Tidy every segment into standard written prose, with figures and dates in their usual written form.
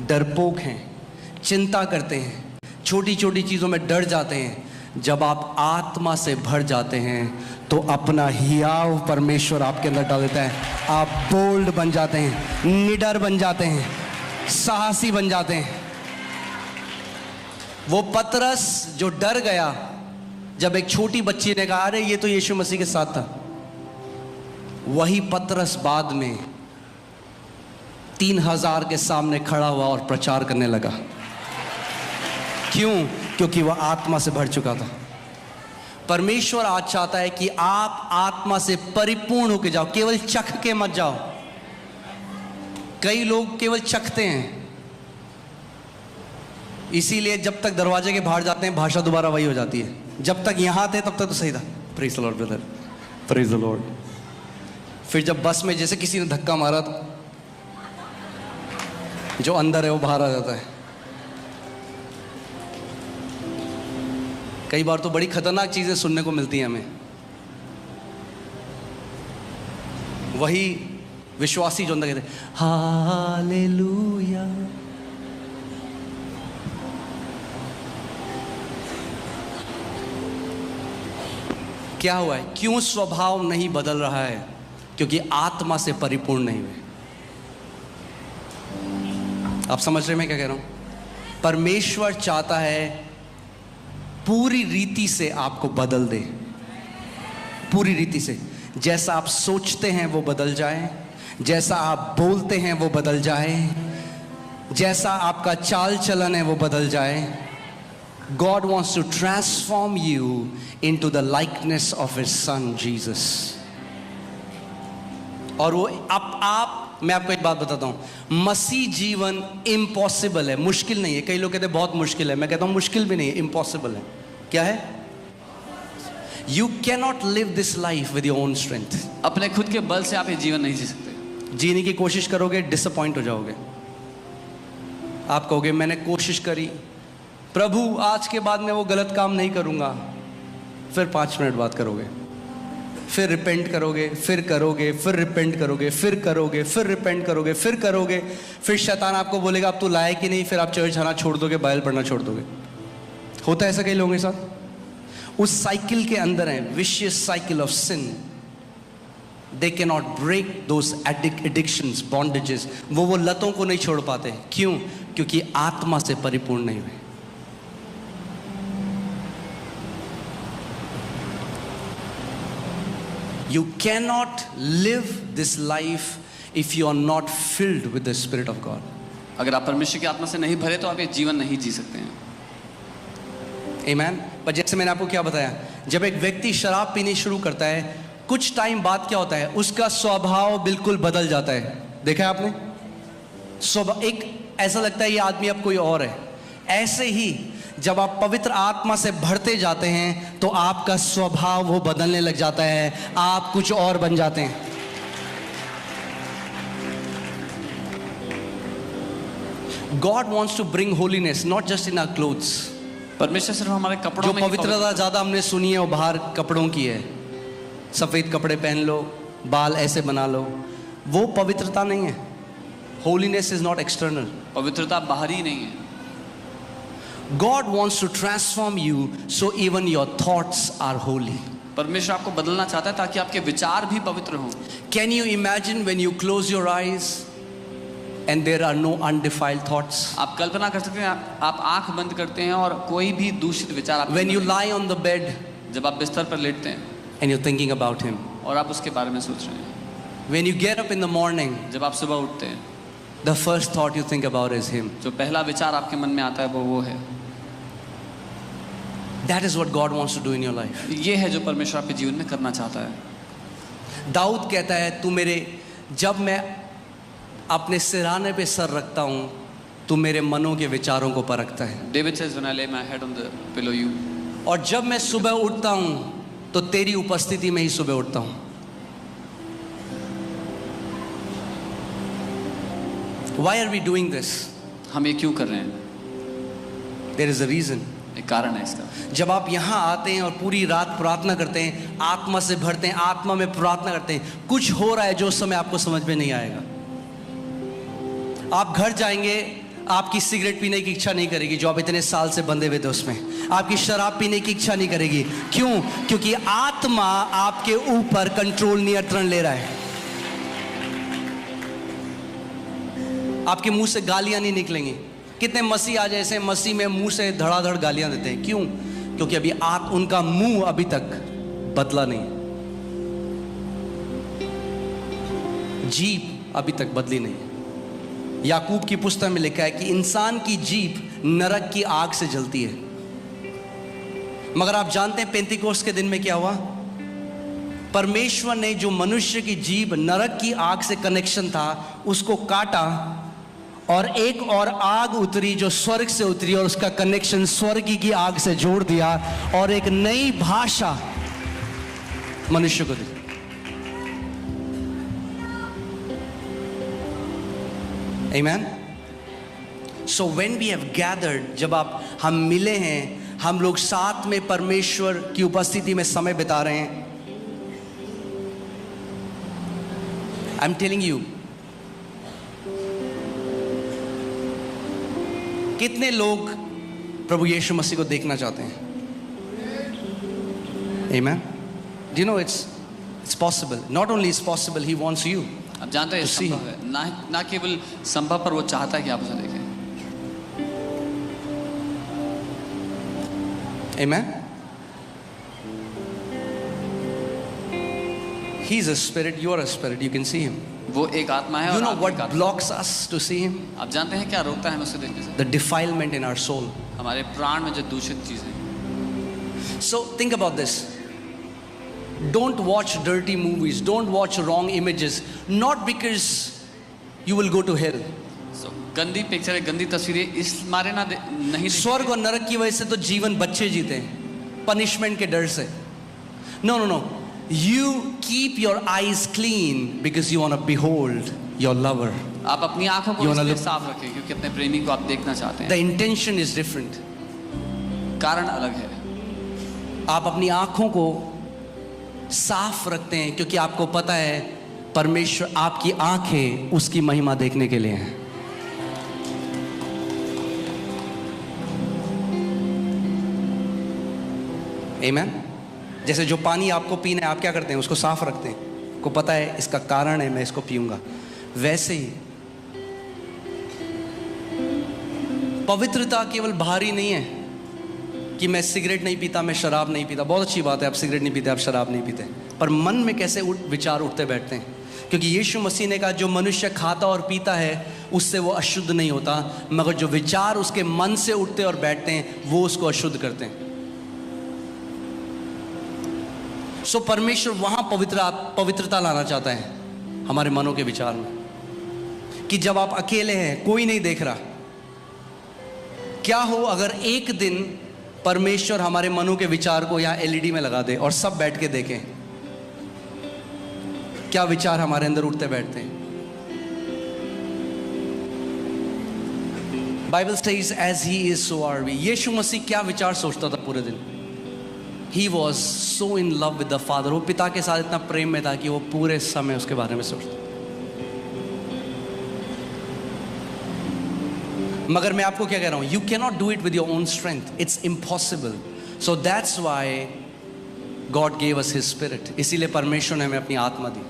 डरपोक हैं, चिंता करते हैं, छोटी छोटी चीज़ों में डर जाते हैं। जब आप आत्मा से भर जाते हैं तो अपना हियाव परमेश्वर आपके अंदर डाल देता है। आप बोल्ड बन जाते हैं, निडर बन जाते हैं, साहसी बन जाते हैं। वो पतरस जो डर गया जब एक छोटी बच्ची ने कहा अरे ये तो यीशु मसीह के साथ था, वही पतरस बाद में 3000 के सामने खड़ा हुआ और प्रचार करने लगा। क्यों? क्योंकि वह आत्मा से भर चुका था। परमेश्वर आज चाहता है कि आप आत्मा से परिपूर्ण होकर जाओ, केवल चख के मत जाओ। कई लोग केवल चखते हैं, इसीलिए जब तक दरवाजे के बाहर जाते हैं भाषा दोबारा वही हो जाती है। जब तक यहां थे तब तक तो सही था, praise the Lord brother, praise the Lord. फिर जब बस में जैसे किसी ने धक्का मारा तो जो अंदर है वो बाहर आ जाता है। कई बार तो बड़ी खतरनाक चीजें सुनने को मिलती हैं हमें। वही विश्वासी जो अंदर कहते हैं हालेलुया, क्या हुआ है? क्यों स्वभाव नहीं बदल रहा है? क्योंकि आत्मा से परिपूर्ण नहीं हुए। आप समझ रहे हैं मैं क्या कह रहा हूं? परमेश्वर चाहता है पूरी रीति से आपको बदल दे, पूरी रीति से। जैसा आप सोचते हैं वो बदल जाए, जैसा आप बोलते हैं वो बदल जाए, जैसा आपका चाल चलन है वो बदल जाए। God wants to transform you into the likeness of His Son Jesus. और वो मैं आपको एक बात बताता हूं, मसीह जीवन इम्पॉसिबल है, मुश्किल नहीं है। कई लोग कहते हैं बहुत मुश्किल है, मैं कहता हूं मुश्किल भी नहीं है, इम्पॉसिबल है। क्या है? You cannot live this life with your own strength. अपने खुद के बल से आप ये जीवन नहीं जी सकते। जीने की कोशिश करोगे, डिसअपॉइंट हो जाओगे। आप कहोगे मैंने कोशिश करी प्रभु, आज के बाद मैं वो गलत काम नहीं करूंगा। फिर 5 मिनट बाद करोगे, फिर रिपेंट करोगे, फिर करोगे, फिर रिपेंट करोगे, फिर करोगे, फिर रिपेंट करोगे, फिर करोगे। फिर शैतान आपको बोलेगा अब तू लायक ही नहीं, फिर आप चर्च आना छोड़ दोगे, बाइबल पढ़ना छोड़ दोगे। होता है ऐसा कई लोगों के साथ। उस साइकिल के अंदर है, vicious cycle of sin. They can not break those addictions, bondages. वो लतों को नहीं छोड़ पाते। क्यों? क्योंकि आत्मा से परिपूर्ण नहीं हुए। You cannot live this life if you are not filled with the Spirit of God. अगर आप परमेश्वर की आत्मा से नहीं भरे तो आप ये जीवन नहीं जी सकते हैं। Amen. पर जैसे मैंने आपको क्या बताया, जब एक व्यक्ति शराब पीनी शुरू करता है, कुछ टाइम बाद क्या होता है, उसका स्वभाव बिल्कुल बदल जाता है। देखा है आपने? स्वभाव एक ऐसा लगता है ये आदमी अब कोई और है। ऐसे ही जब आप पवित्र आत्मा से भरते जाते हैं तो आपका स्वभाव वो बदलने लग जाता है, आप कुछ और बन जाते हैं। God wants to bring holiness not just in our clothes. परमेश्वर सिर्फ हमारे कपड़ों में जो पवित्रता ज्यादा हमने सुनी है वो बाहर कपड़ों की है। सफेद कपड़े पहन लो, बाल ऐसे बना लो, वो पवित्रता नहीं है। Holiness is not external. पवित्रता बाहरी नहीं है। God wants to transform you so even your thoughts are holy. परमेश्वर आपको बदलना चाहता है ताकि आपके विचार भी पवित्र हों। Can you imagine when you close your eyes and there are no undefiled thoughts? आप कल्पना कर सकते हैं, आप आंख बंद करते हैं और कोई भी दूषित विचार आपके When you lie on the bed जब आप बिस्तर पर लेटते हैं and you're thinking about Him. और आप उसके बारे में सोच रहे हैं। When you get up in the morning, जब आप सुबह उठते हैं, the first thought you think about is Him. जो पहला विचार आपके मन में आता है वो है। That is what God wants to do in your life. ये है जो परमेश्वर आपके जीवन में करना चाहता है। दाऊद कहता है तू मेरे, जब मैं अपने सिरहाने पे सर रखता हूँ तू मेरे मनों के विचारों को परखता है। David says when I lay my head on the pillow you. और जब मैं सुबह उठता हूँ तो तेरी उपस्थिति में ही सुबह उठता हूँ। Why are we doing this? हम ये क्यों कर रहे हैं? There is a reason. एक कारण है इसका। जब आप यहाँ आते हैं और पूरी रात प्रार्थना करते हैं, आत्मा से भरते हैं, आत्मा में प्रार्थना करते हैं, कुछ हो रहा है जो उस समय आपको समझ में नहीं आएगा। आप घर जाएंगे, आपकी सिगरेट पीने की इच्छा नहीं करेगी जो आप इतने साल से बंधे हुए थे उसमें। आपकी शराब पीने की इच्छा नहीं करेगी। क्यों? क्योंकि आत्मा आपके ऊपर कंट्रोल, नियंत्रण ले रहा है। आपके मुंह से गालियां नहीं निकलेंगी। कितने मसीह आज ऐसे मसीह में मुंह से धड़ाधड़ गालियां देते हैं। क्यों? क्योंकि अभी आप उनका मुंह अभी तक बदला नहीं, जीभ अभी तक बदली नहीं। याकूब की पुस्तक में लिखा है कि इंसान की जीभ नरक की आग से जलती है। मगर आप जानते हैं पेंतीकोस्त के दिन में क्या हुआ? परमेश्वर ने जो मनुष्य की जीभ नरक की आग से कनेक्शन था उसको काटा और एक और आग उतरी जो स्वर्ग से उतरी और उसका कनेक्शन स्वर्ग की आग से जोड़ दिया और एक नई भाषा मनुष्य को दी। Amen? So when we have gathered, जब हम मिले हैं, हम लोग साथ में परमेश्वर की उपस्थिति में समय बिता रहे हैं। I'm telling you, कितने लोग प्रभु यीशु मसीह को देखना चाहते हैं? Amen? Do you know it's possible? Not only is possible, he wants you. आप जानते हैं संभव है, ना केवल संभव पर वो चाहता है कि आप उसे देखें। Amen? He's a spirit, you are a spirit, you can see him. वो एक आत्मा है। You और know आप what एक आत्मा। blocks us to see him? आप जानते हैं क्या रोकता है हमें उसे देखने से? The defilement in our soul. हमारे प्राण में जो दूषित चीजें। So think about this. Don't watch dirty movies, don't watch wrong images, not because you will go to hell. So, गंदी पिक्चरें, गंदी तस्वीरें इस मारे ना नहीं। स्वर्ग और नरक की वजह से तो जीवन बच्चे जीते हैं, पनिशमेंट के डर से। No, no, no. You keep your eyes clean because you want to behold your lover. आप अपनी आंखों को इसलिए साफ रखें क्योंकि अपने प्रेमी को आप देखना चाहते हैं। The intention is different. कारण अलग है। आप अपनी आंखों को साफ रखते हैं क्योंकि आपको पता है परमेश्वर, आपकी आंखें उसकी महिमा देखने के लिए हैं। आमीन। जैसे जो पानी आपको पीना है, आप क्या करते हैं? उसको साफ रखते हैं, को पता है इसका कारण है, मैं इसको पीऊंगा। वैसे ही पवित्रता केवल बाहरी नहीं है कि मैं सिगरेट नहीं पीता, मैं शराब नहीं पीता। बहुत अच्छी बात है, आप सिगरेट नहीं पीते, आप शराब नहीं पीते, पर मन में कैसे विचार उठते बैठते हैं? क्योंकि यीशु मसीह ने कहा जो मनुष्य खाता और पीता है उससे वो अशुद्ध नहीं होता, मगर जो विचार उसके मन से उठते और बैठते हैं वो उसको अशुद्ध करते हैं। सो परमेश्वर वहां पवित्रता लाना चाहता है हमारे मनों के विचार में, कि जब आप अकेले हैं, कोई नहीं देख रहा, क्या हो अगर एक दिन परमेश्वर हमारे मनों के विचार को यहाँ एलईडी में लगा दे और सब बैठ के देखें क्या विचार हमारे अंदर उठते बैठते हैं। Bible says as he is so are we. यीशु मसीह क्या विचार सोचता था पूरे दिन? He was so in love with the father. वो पिता के साथ इतना प्रेम में था कि वो पूरे समय उसके बारे में सोचता। मगर मैं आपको क्या कह रहा हूं, you can not do it with your own strength, it's impossible. So that's why God gave us his spirit. इसीलिए परमेश्वर ने हमें अपनी आत्मा दी।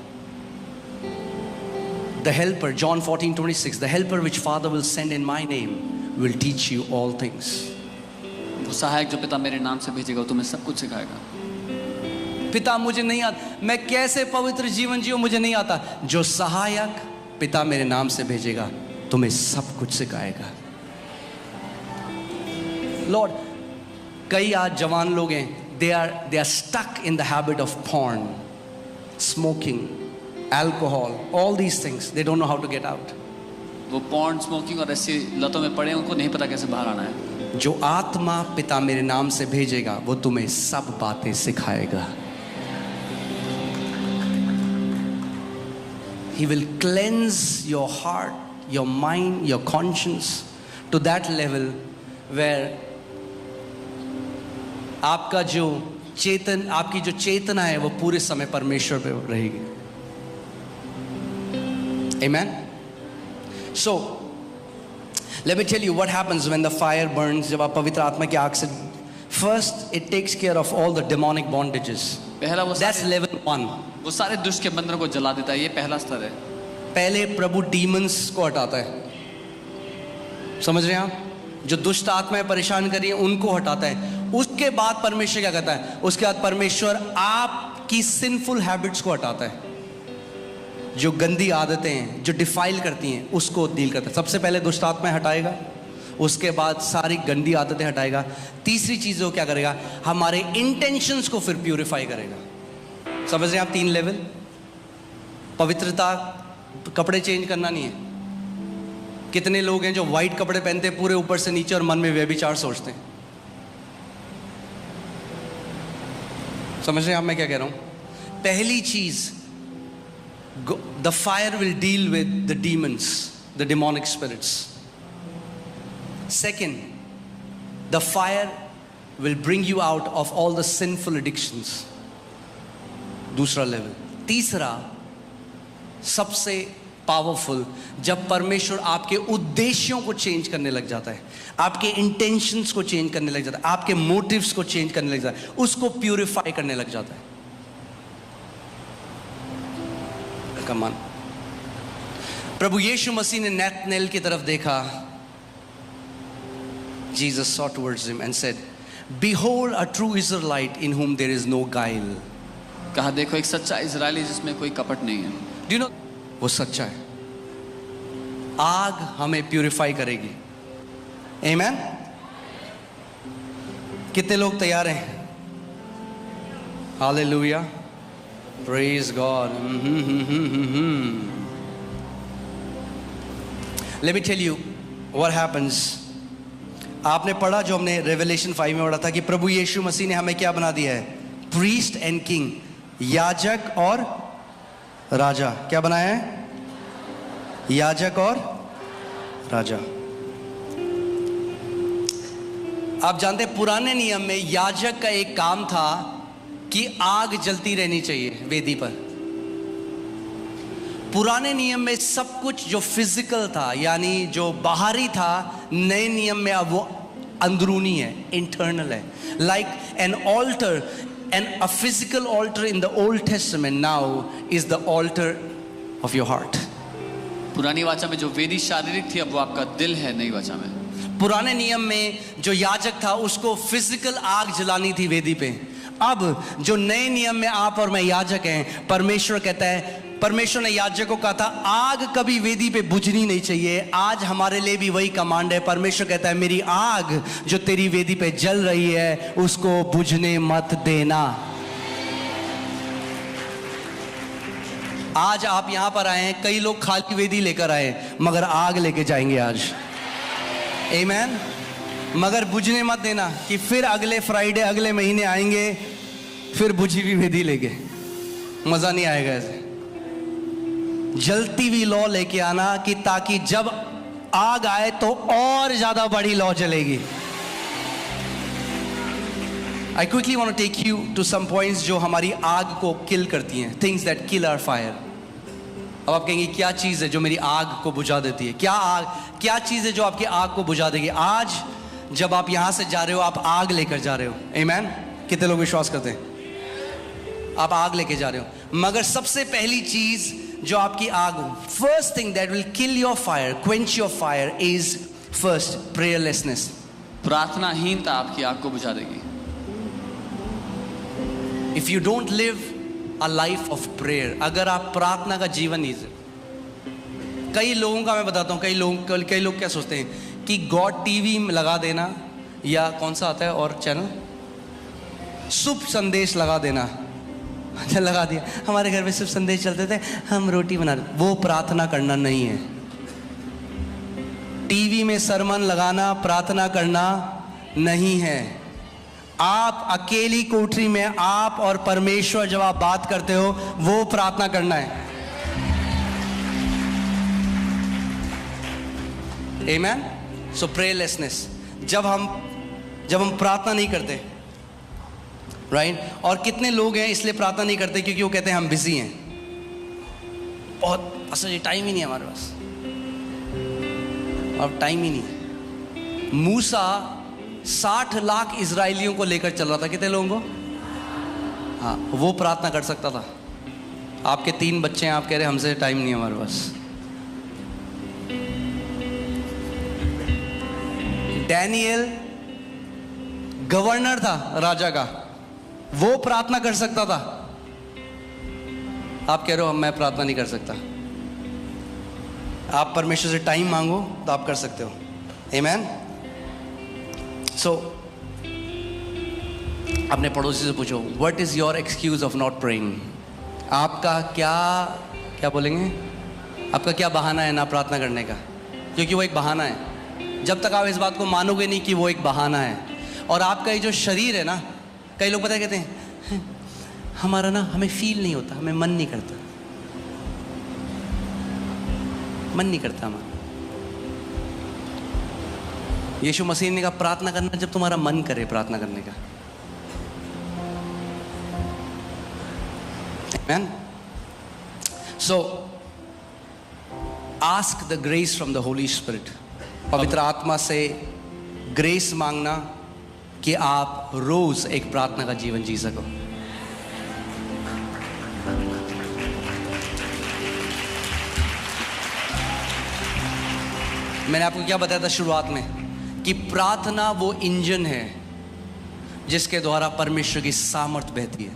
The helper, John 14:26, the helper which Father will send in my name will teach you all things. वो सहायक जो पिता मेरे नाम से भेजेगा वो तुम्हें सब कुछ सिखाएगा। पिता मुझे नहीं आता, मैं कैसे पवित्र जीवन जीऊं मुझे नहीं आता। जो सहायक पिता मेरे नाम से भेजेगा तुम्हें सब कुछ सिखाएगा। लॉर्ड, कई आज जवान लोग हैं, they are stuck in the habit of porn, smoking, alcohol, all these things. They don't know how to get out. वो पॉर्न, स्मोकिंग और ऐसी लतों में पड़े, उनको नहीं पता कैसे बाहर आना है। जो आत्मा पिता मेरे नाम से भेजेगा वो तुम्हें सब बातें सिखाएगा। He will cleanse your heart, your mind, your conscience to that level where आपका जो आपकी जो चेतना है वो पूरे समय परमेश्वर पे रहेगी। Amen. So Let me tell you what happens when the fire burns. जब आप पवित्र आत्मा की आग से, first it takes care of all the demonic bondages. पहला वो That's level 1. वो सारे दुष्ट के बंधनों को जला देता है, ये पहला स्तर है। पहले प्रभु डीमंस को हटाता है, समझ रहे हैं आप? जो दुष्ट आत्माएं परेशान कर रही हैं उनको हटाता है। उसके बाद परमेश्वर क्या करता है? उसके बाद परमेश्वर आपकी सिंफुल हैबिट्स को हटाता है, जो गंदी आदतें हैं, जो डिफाइल करती हैं, उसको डील करता है। सबसे पहले दुष्ट आत्माएं हटाएगा, उसके बाद सारी गंदी आदतें हटाएगा। तीसरी चीज़ वो क्या करेगा? हमारे इंटेंशंस को फिर प्यूरिफाई करेगा। समझ रहे हैं आप? 3 लेवल। पवित्रता कपड़े चेंज करना नहीं है। कितने लोग हैं जो वाइट कपड़े पहनते हैं पूरे ऊपर से नीचे और मन में व्यभिचार सोचते हैं? समझ रहे हैं आप मैं क्या कह रहा हूं? पहली चीज, the fire will deal with the demons, the demonic spirits. Second, the fire will bring you out of all the sinful addictions. दूसरा लेवल। तीसरा सबसे पावरफुल, जब परमेश्वर आपके उद्देश्यों को चेंज करने लग जाता है, आपके इंटेंशंस को चेंज करने लग जाता है, आपके मोटिव्स को चेंज करने लग जाता है, उसको प्यूरिफाई करने लग जाता है। कमान। प्रभु यीशु मसीह ने नतनएल की तरफ देखा। Jesus saw towards him and said, "Behold a true Israelite in whom there is no guile." कहा देखो एक सच्चा इजरायली जिसमें कोई कपट नहीं है। Do you know? वो सच्चा है। आग हमें प्यूरिफाई करेगी। आमेन। कितने लोग तैयार हैं? Hallelujah, praise God. Let me tell you what happens. आपने पढ़ा, जो हमने रेवलेशन 5 में पढ़ा था, कि प्रभु यीशु मसीह ने हमें क्या बना दिया है? प्रीस्ट एंड किंग, याजक और राजा। क्या बनाया है? याजक और राजा। आप जानते हैं पुराने नियम में याजक का एक काम था कि आग जलती रहनी चाहिए वेदी पर। पुराने नियम में सब कुछ जो फिजिकल था, यानी जो बाहरी था, नए नियम में अब वो अंदरूनी है, इंटरनल है। Like an altar, and a physical altar in the Old Testament now is the altar of your heart. पुरानी वाचा में जो वेदी शारीरिक थी, अब वो आपका दिल है नई वाचा में। पुराने नियम में जो याजक था उसको फिजिकल आग जलानी थी वेदी पे। अब जो नए नियम में आप और मैं याजक हैं, परमेश्वर कहता है, परमेश्वर ने याजक को कहा था आग कभी वेदी पे बुझनी नहीं चाहिए। आज हमारे लिए भी वही कमांड है। परमेश्वर कहता है मेरी आग जो तेरी वेदी पे जल रही है उसको बुझने मत देना। आज आप यहां पर आए हैं, कई लोग खाली वेदी लेकर आए मगर आग लेके जाएंगे आज। आमीन। मगर बुझने मत देना कि फिर अगले फ्राइडे, अगले महीने आएंगे फिर बुझी हुई वेदी लेके, मजा नहीं आएगा। ऐसे जलती हुई लौ लेके आना कि ताकि जब आग आए तो और ज्यादा बड़ी लौ जलेगी। I quickly want to take you to some points जो हमारी आग को किल करती हैं, things that kill our fire। अब आप कहेंगे क्या चीज है जो मेरी आग को बुझा देती है? क्या चीज है जो आपकी आग को बुझा देगी? आज जब आप यहां से जा रहे हो, आप आग लेकर जा रहे हो। आमीन। कितने लोग विश्वास करते हैं? आप आग लेके जा रहे हो। मगर सबसे पहली चीज जो आपकी आग, first thing that will kill your fire, quench your fire, is first prayerlessness. प्रार्थनाहीनता आपकी आग को बुझा देगी। If you don't live a life of prayer, अगर आप प्रार्थना का जीवन नहीं, कई लोगों का मैं बताता हूं, कई लोग क्या सोचते हैं कि गॉड टीवी में लगा देना, या कौन सा आता है और चैनल, शुभ संदेश लगा देना, लगा दिया। हमारे घर में सिर्फ संदेश चलते थे, हम रोटी बना रहे। वो प्रार्थना करना नहीं है। टीवी में सरमन लगाना प्रार्थना करना नहीं है। आप अकेली कोठरी में आप और परमेश्वर जब आप बात करते हो, वो प्रार्थना करना है। आमीन। सो प्रेयरलेसनेस, जब हम प्रार्थना नहीं करते, राइट। और कितने लोग हैं इसलिए प्रार्थना नहीं करते क्योंकि वो कहते हैं हम बिजी हैं, बहुत असल टाइम ही नहीं है हमारे पास। अब टाइम ही नहीं। मूसा 60 लाख इजरायलियों को लेकर चल रहा था, कितने लोगों को? हाँ, वो प्रार्थना कर सकता था। आपके 3 बच्चे हैं, आप कह रहे हमसे टाइम नहीं है हमारे पास। डैनियल गवर्नर था राजा का, वो प्रार्थना कर सकता था। आप कह रहे हो मैं प्रार्थना नहीं कर सकता। आप परमेश्वर से टाइम मांगो तो आप कर सकते हो। आमीन। सो अपने पड़ोसी से पूछो, what is your excuse of not praying? आपका क्या बोलेंगे? आपका क्या बहाना है ना प्रार्थना करने का? क्योंकि वो एक बहाना है। जब तक आप इस बात को मानोगे नहीं कि वो एक बहाना है, और आपका ये जो शरीर है ना, कई लोग पता है कहते हैं हमारा ना, हमें फील नहीं होता, हमें मन नहीं करता, मन नहीं करता हमारा। यीशु मसीह ने कहा प्रार्थना करना जब तुम्हारा मन करे प्रार्थना करने का। Amen. So ask the grace from the Holy Spirit. पवित्र आत्मा से ग्रेस मांगना कि आप रोज एक प्रार्थना का जीवन जी सको। मैंने आपको क्या बताया था शुरुआत में कि प्रार्थना वो इंजन है जिसके द्वारा परमेश्वर की सामर्थ बहती है।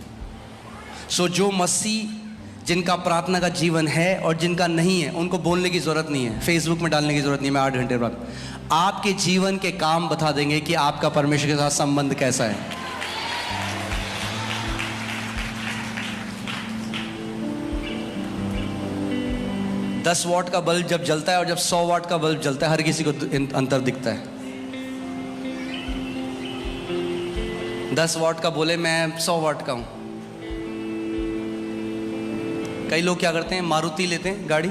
सो जो मसीह जिनका प्रार्थना का जीवन है और जिनका नहीं है, उनको बोलने की जरूरत नहीं है, फेसबुक में डालने की जरूरत नहीं है। मैं 8 घंटे बाद आपके जीवन के काम बता देंगे कि आपका परमेश्वर के साथ संबंध कैसा है। दस वॉट का बल्ब जब जलता है और जब 100 वाट का बल्ब जलता है, हर किसी को अंतर दिखता है। 10 वाट का बोले मैं 100 वाट का हूं। कई लोग क्या करते हैं, मारुति लेते हैं गाड़ी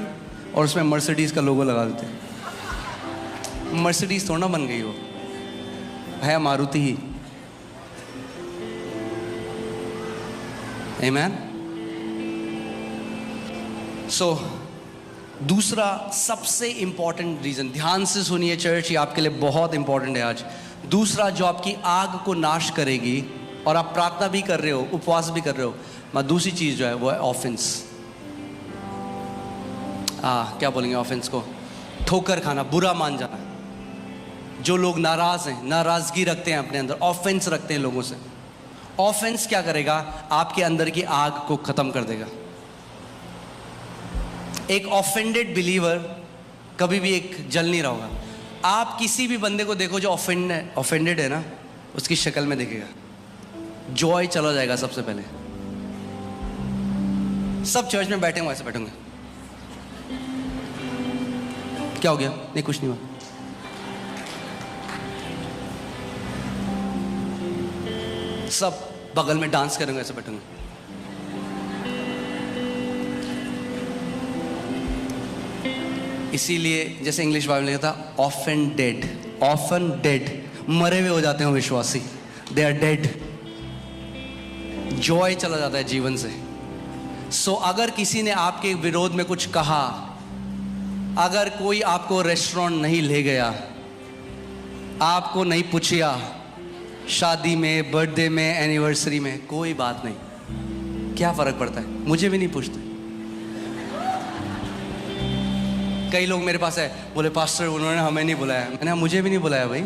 और उसमें मर्सिडीज का लोगो लगा देते हैं। मर्सिडीज थोड़ा बन गई, वो है मारुति ही। आमीन। सो दूसरा सबसे इंपॉर्टेंट रीजन, ध्यान से सुनिए चर्च, ये आपके लिए बहुत इंपॉर्टेंट है आज। दूसरा जो आपकी आग को नाश करेगी, और आप प्रार्थना भी कर रहे हो, उपवास भी कर रहे हो, मगर दूसरी चीज जो है वो है ऑफेंस। क्या बोलेंगे ऑफेंस को? ठोकर खाना, बुरा मान जाना। जो लोग नाराज हैं, नाराजगी रखते हैं अपने अंदर, ऑफेंस रखते हैं लोगों से, ऑफेंस क्या करेगा? आपके अंदर की आग को खत्म कर देगा। एक ऑफेंडेड बिलीवर कभी भी एक जल नहीं रहा होगा। आप किसी भी बंदे को देखो जो ऑफेंडेड है ना, उसकी शक्ल में देखेगा जॉय चला जाएगा सबसे पहले। सब चर्च में बैठे हुए ऐसे बैठेंगे, क्या हो गया? नहीं, कुछ नहीं हुआ। सब बगल में डांस करेंगे, ऐसे बैठेंगे। इसीलिए जैसे इंग्लिश बाइबल में लिखा था ऑफन डेड, ऑफन डेड, मरे हुए हो जाते हैं विश्वासी, दे आर डेड। जॉय चला जाता है जीवन से। सो अगर किसी ने आपके विरोध में कुछ कहा, अगर कोई आपको रेस्टोरेंट नहीं ले गया, आपको नहीं पूछा शादी में, बर्थडे में, एनिवर्सरी में, कोई बात नहीं, क्या फर्क पड़ता है? मुझे भी नहीं पूछते। कई लोग मेरे पास है, बोले पास्टर उन्होंने हमें नहीं बुलाया। मैंने कहा मुझे भी नहीं बुलाया भाई।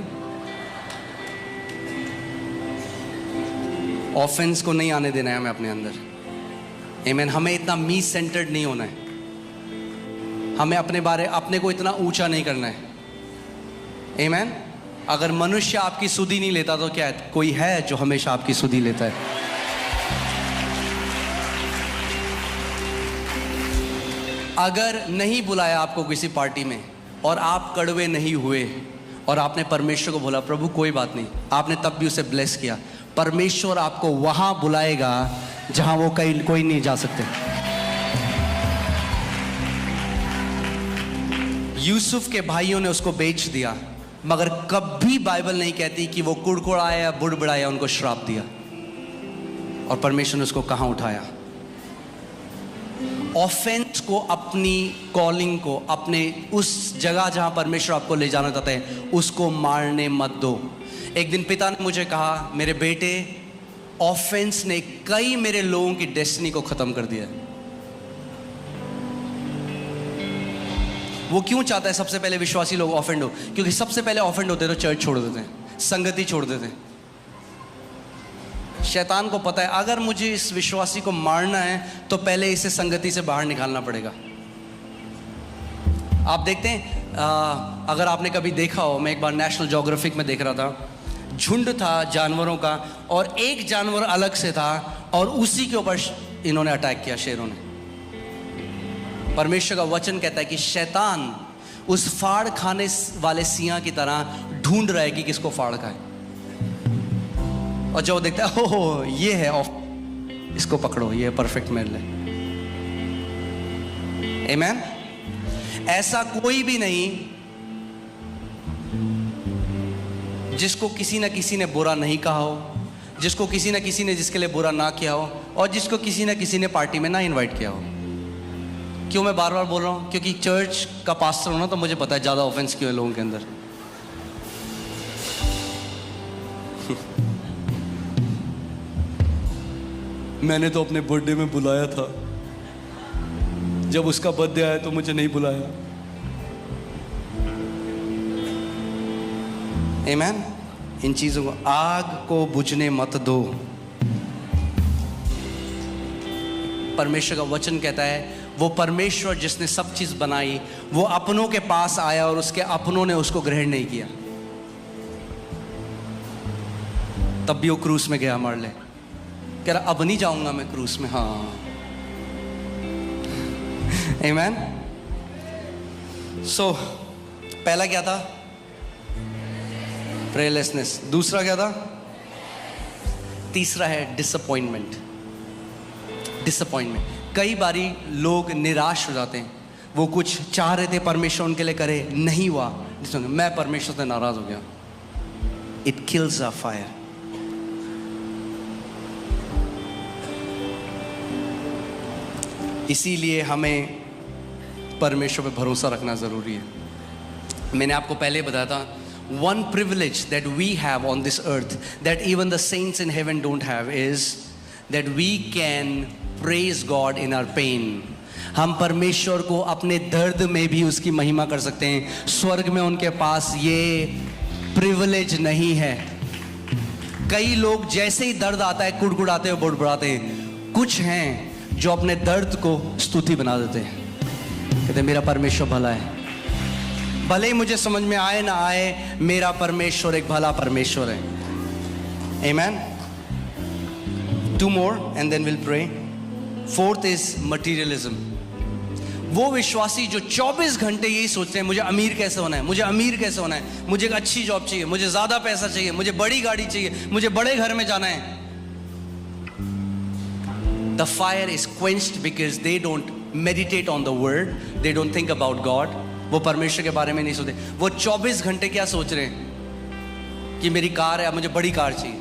ऑफेंस को नहीं आने देना है हमें अपने अंदर। आमीन। हमें इतना मी सेंटर्ड नहीं होना है, हमें अपने को इतना ऊंचा नहीं करना है। आमीन। अगर मनुष्य आपकी सुधि नहीं लेता तो क्या है? कोई है जो हमेशा आपकी सुधि लेता है। अगर नहीं बुलाया आपको किसी पार्टी में और आप कड़वे नहीं हुए और आपने परमेश्वर को बोला प्रभु कोई बात नहीं, आपने तब भी उसे ब्लेस किया, परमेश्वर आपको वहां बुलाएगा जहां वो कोई नहीं जा सकते। यूसुफ के भाइयों ने उसको बेच दिया, मगर कभी बाइबल नहीं कहती कि वो कुड़कुड़ाया, बुड़बुड़ाया, उनको श्राप दिया, और परमेश्वर ने उसको कहां उठाया। ऑफेंस को, अपनी कॉलिंग को, अपने उस जगह जहां परमेश्वर आपको ले जाना चाहते हैं, उसको मारने मत दो। एक दिन पिता ने मुझे कहा, मेरे बेटे, ऑफेंस ने कई मेरे लोगों की डेस्टिनी को खत्म कर दिया। वो क्यों चाहता है सबसे पहले विश्वासी लोग ऑफेंड हो? क्योंकि सबसे पहले ऑफेंड होते तो चर्च छोड़ देते हैं, संगति छोड़ देते हैं। शैतान को पता है अगर मुझे इस विश्वासी को मारना है तो पहले इसे संगति से बाहर निकालना पड़ेगा। आप देखते हैं, अगर आपने कभी देखा हो, मैं एक बार नेशनल ज्योग्राफिक में देख रहा था, झुंड था जानवरों का और एक जानवर अलग से था और उसी के ऊपर इन्होंने अटैक किया, शेरों ने। परमेश्वर का वचन कहता है कि शैतान उस फाड़ खाने वाले सिंह की तरह ढूंढ रहा है कि किसको फाड़ खाए, और जो देखता है हो ये है ऑफ, इसको पकड़ो, ये परफेक्ट मेल है। आमेन। ऐसा कोई भी नहीं जिसको किसी ना किसी ने बुरा नहीं कहा हो, जिसको किसी ना किसी ने जिसके लिए बुरा ना किया हो, और जिसको किसी ना किसी ने पार्टी में ना इनवाइट किया हो। क्यों मैं बार बार बोल रहा हूं? क्योंकि चर्च का पास्टर हूं ना, तो मुझे पता है ज्यादा ऑफेंस क्यों है लोगों के अंदर। मैंने तो अपने बर्थडे में बुलाया था, जब उसका बर्थडे आया तो मुझे नहीं बुलाया। आमेन। इन चीजों को, आग को बुझने मत दो। परमेश्वर का वचन कहता है वो परमेश्वर जिसने सब चीज बनाई, वो अपनों के पास आया और उसके अपनों ने उसको ग्रहण नहीं किया, तब भी वो क्रूस में गया हमारे लिए। कह रहा अब नहीं जाऊंगा मैं क्रूस में। हाँ, आमेन। सो पहला क्या था? प्रेयरलेसनेस। दूसरा क्या था? तीसरा है डिसअपॉइंटमेंट। डिसअपॉइंटमेंट। कई बारी लोग निराश हो जाते हैं, वो कुछ चाह रहे थे परमेश्वर उनके लिए करे, नहीं हुआ, मैं परमेश्वर से नाराज हो गया। It kills a fire. इसीलिए हमें परमेश्वर पे भरोसा रखना जरूरी है। मैंने आपको पहले बताया था, one privilege that we have on this earth that even the saints in heaven don't have is that we can praise God in our pain. हम परमेश्वर को अपने दर्द में भी उसकी महिमा कर सकते हैं। स्वर्ग में उनके पास ये प्रिविलेज नहीं है। कई लोग जैसे ही दर्द आता है कुड़कुड़ाते हुए बुड़बुड़ाते हैं। कुछ हैं जो अपने दर्द को स्तुति बना देते हैं, कहते मेरा परमेश्वर भला है, भले ही मुझे समझ में आए ना आए, मेरा परमेश्वर एक भला परमेश्वर है। आमेन। 2 more and then we'll pray. 4th is materialism. वो विश्वासी जो 24 घंटे यही सोचते हैं मुझे अमीर कैसे होना है, मुझे अमीर कैसे होना है, मुझे एक अच्छी जॉब चाहिए, मुझे ज्यादा पैसा चाहिए, मुझे बड़ी गाड़ी चाहिए, मुझे बड़े घर में जाना है। The fire is quenched because they don't meditate on the word, they don't think about God. वो परमेश्वर के बारे में नहीं सोचते। वो 24 घंटे क्या सोच रहे हैं कि मेरी कार है, मुझे बड़ी कार चाहिए,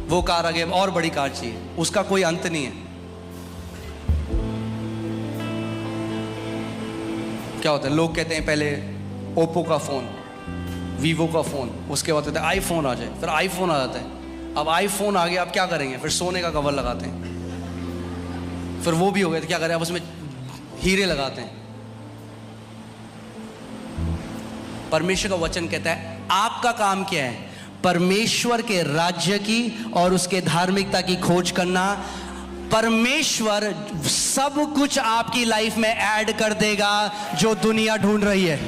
वो कार आ गई और बड़ी कार चाहिए, उसका कोई अंत नहीं है। क्या होता है, लोग कहते हैं पहले ओप्पो का फोन, वीवो का फोन, उसके बाद कहते हैं आईफोन आ जाए, फिर आईफोन आ जाता है। अब आईफोन आ गया, अब क्या करेंगे? फिर सोने का कवर लगाते हैं। फिर वो भी हो गया तो क्या करें, अब उसमें हीरे लगाते हैं। परमेश्वर का वचन कहता है आपका काम क्या है? परमेश्वर के राज्य की और उसके धार्मिकता की खोज करना। परमेश्वर सब कुछ आपकी लाइफ में ऐड कर देगा जो दुनिया ढूंढ रही है।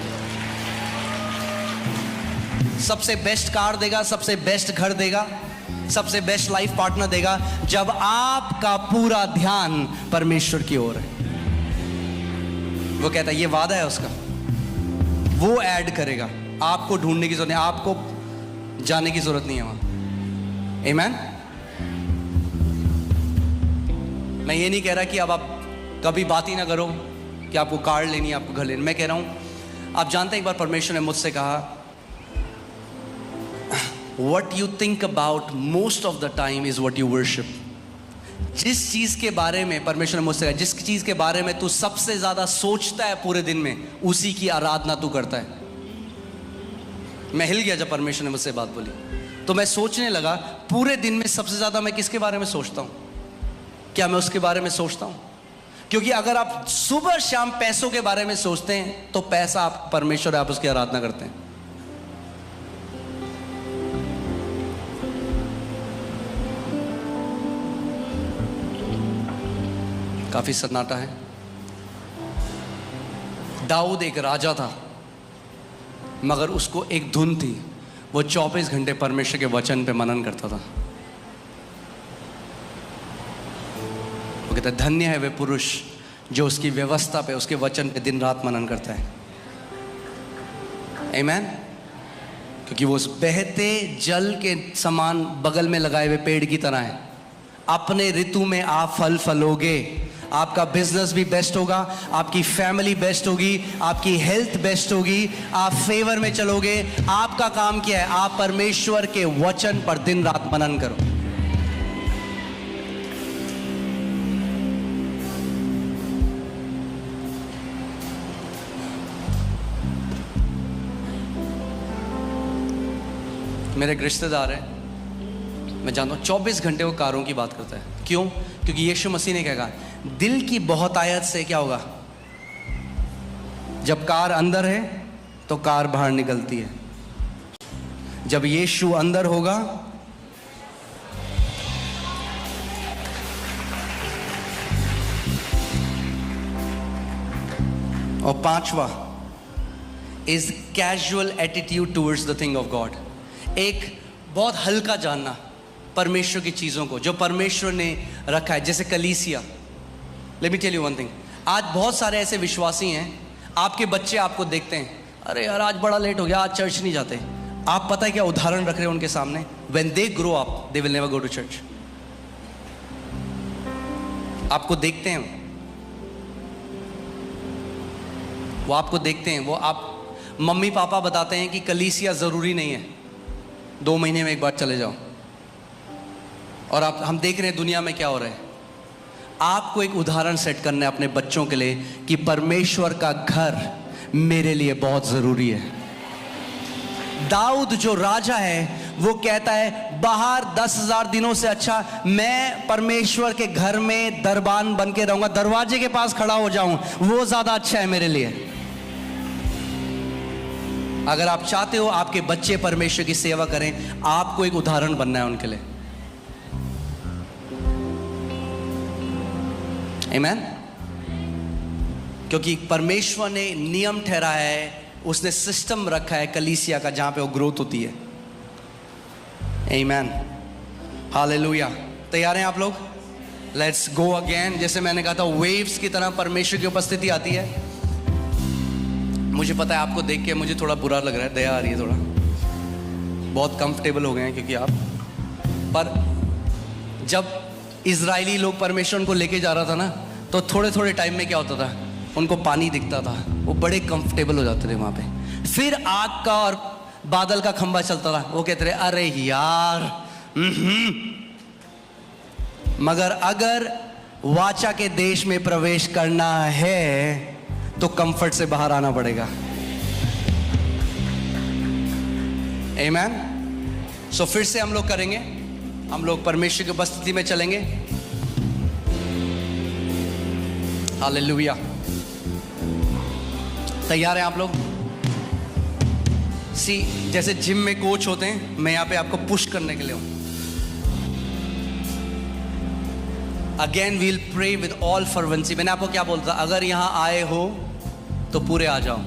सबसे बेस्ट कार देगा, सबसे बेस्ट घर देगा, सबसे बेस्ट लाइफ पार्टनर देगा, जब आपका पूरा ध्यान परमेश्वर की ओर है। वो कहता है ये वादा है उसका, वो ऐड करेगा। आपको ढूंढने की जरूरत नहीं, आपको जाने की जरूरत नहीं है वहां। आमेन। मैं ये नहीं कह रहा कि अब आप कभी बात ही ना करो कि आपको कार लेनी है, आपको घर लेनी। मैं कह रहा हूं, आप जानते हैं एक बार परमेश्वर ने मुझसे कहा what you think about most of the time is what you worship. जिस चीज के बारे में परमेश्वर ने मुझसे कहा, जिस चीज के बारे में तू सबसे ज्यादा सोचता है पूरे दिन में, उसी की आराधना तू करता है। मैं हिल गया जब परमेश्वर ने मुझसे बात बोली, तो मैं सोचने लगा पूरे दिन में सबसे ज्यादा मैं किसके बारे में सोचता हूं? क्या मैं उसके बारे में सोचता हूं? क्योंकि अगर आप सुबह शाम पैसों के बारे में सोचते हैं तो पैसा आप परमेश्वर है, आप उसकी आराधना करते हैं। काफी सन्नाटा है। दाऊद एक राजा था, मगर उसको एक धुन थी, वो 24 घंटे परमेश्वर के वचन पे मनन करता था। वो कहता है धन्य है वे पुरुष जो उसकी व्यवस्था पे, उसके वचन पे दिन रात मनन करता है। आमीन। क्योंकि वो उस बहते जल के समान बगल में लगाए हुए पेड़ की तरह है। अपने ऋतु में आप फल फलोगे, आपका बिजनेस भी बेस्ट होगा, आपकी फैमिली बेस्ट होगी, आपकी हेल्थ बेस्ट होगी, आप फेवर में चलोगे। आपका काम क्या है? आप परमेश्वर के वचन पर दिन रात मनन करो। मेरे एक रिश्तेदार है, मैं जानता हूँ 24 घंटे वो कारों की बात करता है। क्यों? क्योंकि यीशु मसीह ने क्या कहा? दिल की बहुतायत से क्या होगा? जब कार अंदर है तो कार बाहर निकलती है। जब यीशु अंदर होगा और पांचवा is casual attitude towards the thing of God. एक बहुत हल्का जानना परमेश्वर की चीज़ों को, जो परमेश्वर ने रखा है। जैसे कलीसिया, let me tell you one thing, आज बहुत सारे ऐसे विश्वासी हैं, आपके बच्चे आपको देखते हैं, अरे यार आज बड़ा लेट हो गया, आज चर्च नहीं जाते। आप पता है क्या उदाहरण रख रहे हैं उनके सामने? When they grow up they will never go to church. आपको देखते हैं, वो आपको देखते हैं, वो आप मम्मी पापा बताते हैं कि कलीसिया ज़रूरी नहीं है, 2 महीने में एक बार चले जाओ। और आप, हम देख रहे हैं दुनिया में क्या हो रहा है। आपको एक उदाहरण सेट करना है अपने बच्चों के लिए कि परमेश्वर का घर मेरे लिए बहुत ज़रूरी है। दाऊद जो राजा है वो कहता है बाहर 10,000 दिनों से अच्छा मैं परमेश्वर के घर में दरबान बन के रहूंगा, दरवाजे के पास खड़ा हो जाऊं, वो ज़्यादा अच्छा है मेरे लिए। अगर आप चाहते हो आपके बच्चे परमेश्वर की सेवा करें, आपको एक उदाहरण बनना है उनके लिए। आमीन। क्योंकि परमेश्वर ने नियम ठहराया है, उसने सिस्टम रखा है कलीसिया का, जहां पे वो ग्रोथ होती है। आमीन, हालेलुया। तैयार हैं आप लोग? Let's go again. जैसे मैंने कहा था, वेव्स की तरह परमेश्वर की उपस्थिति आती है। मुझे पता है आपको देख के मुझे थोड़ा बुरा लग रहा है, दया आ रही है, थोड़ा बहुत कंफर्टेबल हो गए हैं क्योंकि आप, पर जब इजरायली लोग परमेश्वर को लेके जा रहा था ना, तो थोड़े थोड़े टाइम में क्या होता था, उनको पानी दिखता था, वो बड़े कंफर्टेबल हो जाते थे वहां पे। फिर आग का और बादल का खंबा चलता था, वो कहते थे अरे यार। मगर अगर वाचा के देश में प्रवेश करना है तो कंफर्ट से बाहर आना पड़ेगा। आमीन। सो फिर से हम लोग करेंगे, हम लोग परमेश्वर की उपस्थिति में चलेंगे। हालेलुया। तैयार हैं आप लोग? जैसे जिम में कोच होते हैं, मैं यहां पे आपको पुश करने के लिए हूं। Again we'll pray with all fervency. मैंने आपको क्या बोलता, अगर यहां आए हो तो पूरे आ जाओ।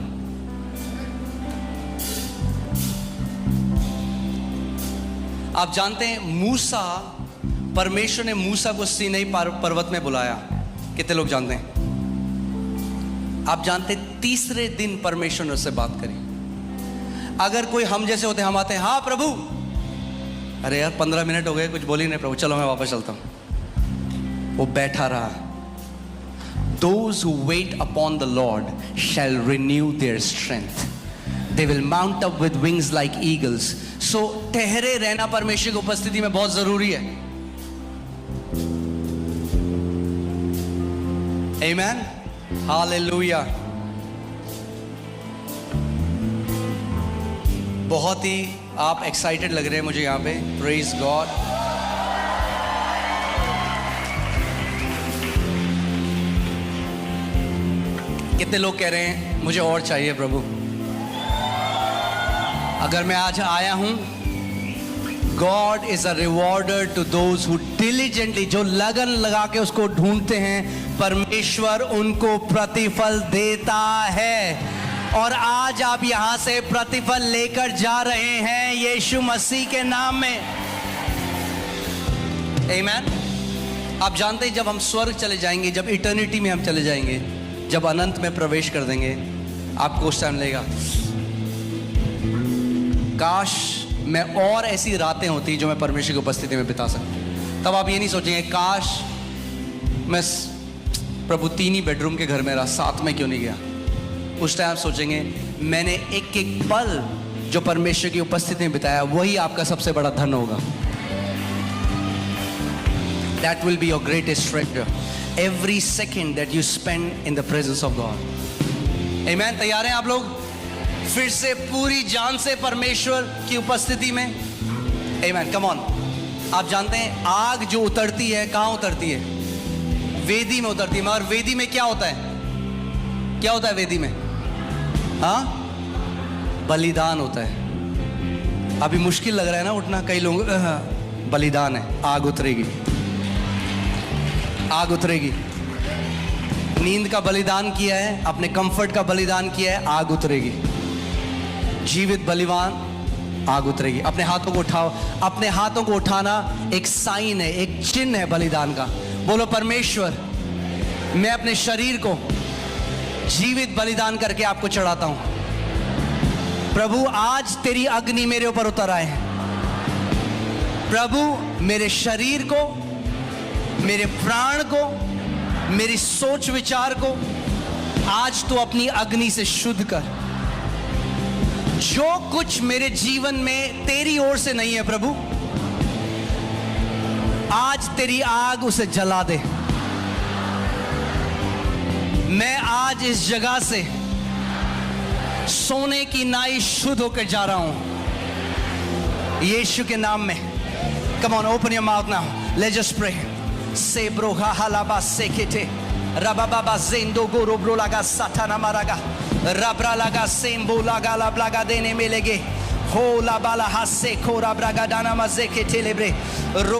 आप जानते हैं मूसा, परमेश्वर ने मूसा को सीनै पर्वत में बुलाया। कितने लोग जानते हैं? आप जानते हैं तीसरे दिन परमेश्वर ने उससे बात करी। अगर कोई हम जैसे होते, हम आते हैं, हाँ प्रभु, अरे यार 15 मिनट हो गए कुछ बोल ही नहीं प्रभु, चलो मैं वापस चलता हूं। वो बैठा रहा। Those who wait upon the Lord shall renew their strength. They will mount up with wings like eagles. So ठहरे रहना परमेश्वर की उपस्थिति में बहुत जरूरी है। Amen. Hallelujah. बहुत ही आप एक्साइटेड लग रहे हैं मुझे यहाँ पे. Praise God. कितने लोग कह रहे हैं मुझे और चाहिए प्रभु. अगर मैं आज आया हूं, God is a rewarder to those who diligently, जो लगन लगा के उसको ढूंढते हैं, परमेश्वर उनको प्रतिफल देता है. और आज आप यहां से प्रतिफल लेकर जा रहे हैं यीशु मसीह के नाम में. आमीन. आप जानते हैं जब हम स्वर्ग चले जाएंगे, जब इटर्निटी में हम चले जाएंगे, जब अनंत में प्रवेश कर देंगे, आपको उस टाइम लगेगा काश मैं और ऐसी रातें होती जो मैं परमेश्वर की उपस्थिति में बिता सकता. तब आप ये नहीं सोचेंगे काश मैं प्रभु 3 ही बेडरूम के घर में रहा, 7 में क्यों नहीं गया. उस टाइम आप सोचेंगे मैंने एक एक पल जो परमेश्वर की उपस्थिति में बिताया, वही आपका सबसे बड़ा धन होगा. That will be your greatest treasure. Every second that you spend in the presence of God. Amen. तैयार हैं आप लोग फिर से पूरी जान से परमेश्वर की उपस्थिति में? Amen. Come on. आप जानते हैं आग जो उतरती है कहाँ उतरती है? वेदी में उतरती है. मगर वेदी में क्या होता है? क्या होता है वेदी में? हाँ, बलिदान होता है. अभी मुश्किल लग रहा है ना उठना, कई लोग बलिदान है. आग उतरेगी, आग उतरेगी. नींद का बलिदान किया है, अपने कंफर्ट का बलिदान किया है, आग उतरेगी. जीवित बलिदान, आग उतरेगी. अपने हाथों को उठाओ. अपने हाथों को उठाना एक साइन है, एक चिन्ह है बलिदान का. बोलो परमेश्वर, मैं अपने शरीर को जीवित बलिदान करके आपको चढ़ाता हूं. प्रभु आज तेरी अग्नि मेरे ऊपर उतर आए. प्रभु मेरे शरीर को, मेरे प्राण को, मेरी सोच विचार को आज तो अपनी अग्नि से शुद्ध कर. जो कुछ मेरे जीवन में तेरी ओर से नहीं है प्रभु, आज तेरी आग उसे जला दे. मैं आज इस जगह से सोने की नाई शुद्ध होकर जा रहा हूं यीशु के नाम में. Come on, open your mouth now, let's just pray. Say ब्रोहा हलाबा सेकेटे रबाबा जेंदो गोरो ब्रोलागा साथाना मारागा रब्रा लगा सेम्बो लगा लगा देने मिलेगे हो ला बाला हासे खोरा ब्रागा दाना मजे के टेलेब्रे.